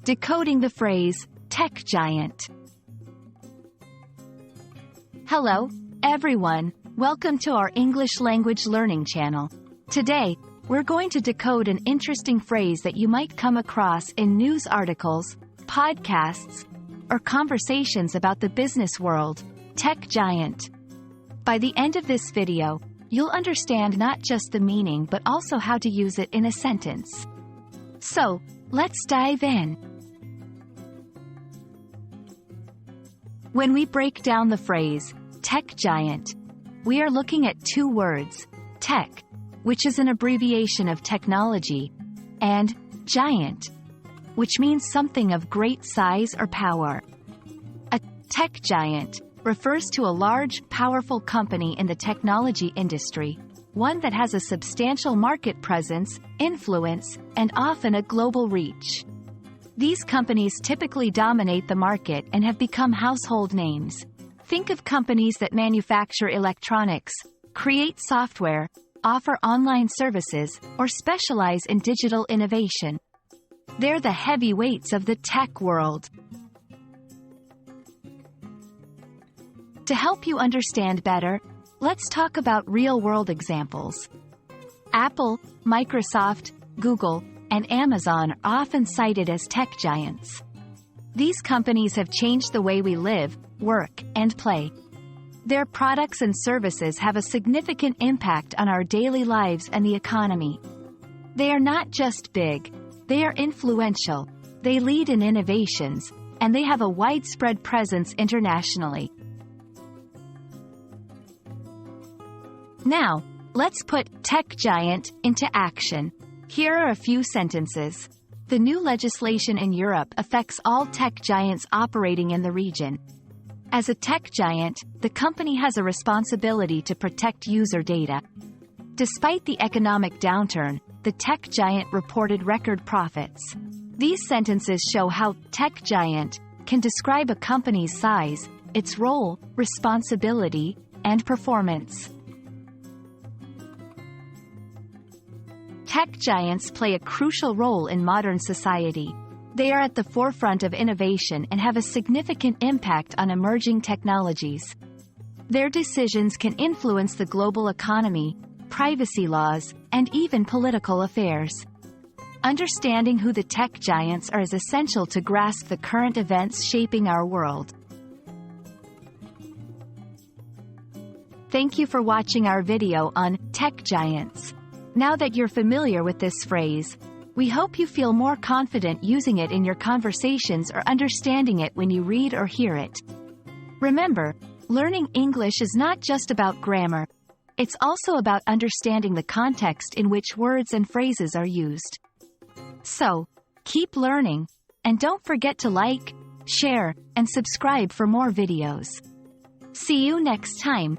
Decoding the phrase, tech giant. Hello, everyone. Welcome to our English language learning channel. Today, we're going to decode an interesting phrase that you might come across in news articles, podcasts, or conversations about the business world, tech giant. By the end of this video, you'll understand not just the meaning but also how to use it in a sentence. So, let's dive in. When we break down the phrase, tech giant, we are looking at two words, tech, which is an abbreviation of technology, and giant, which means something of great size or power. A tech giant refers to a large, powerful company in the technology industry, one that has a substantial market presence, influence, and often a global reach. These companies typically dominate the market and have become household names. Think of companies that manufacture electronics, create software, offer online services, or specialize in digital innovation. They're the heavyweights of the tech world. To help you understand better, let's talk about real-world examples. Apple, Microsoft, Google, and Amazon are often cited as tech giants. These companies have changed the way we live, work, and play. Their products and services have a significant impact on our daily lives and the economy. They are not just big, they are influential, they lead in innovations, and they have a widespread presence internationally. Now, let's put tech giant into action. Here are a few sentences. The new legislation in Europe affects all tech giants operating in the region. As a tech giant, the company has a responsibility to protect user data. Despite the economic downturn, the tech giant reported record profits. These sentences show how tech giant can describe a company's size, its role, responsibility, and performance. Tech giants play a crucial role in modern society. They are at the forefront of innovation and have a significant impact on emerging technologies. Their decisions can influence the global economy, privacy laws, and even political affairs. Understanding who the tech giants are is essential to grasp the current events shaping our world. Thank you for watching our video on tech giants. Now that you're familiar with this phrase, we hope you feel more confident using it in your conversations or understanding it when you read or hear it. Remember, learning English is not just about grammar. It's also about understanding the context in which words and phrases are used. So, keep learning, and don't forget to like, share, and subscribe for more videos. See you next time.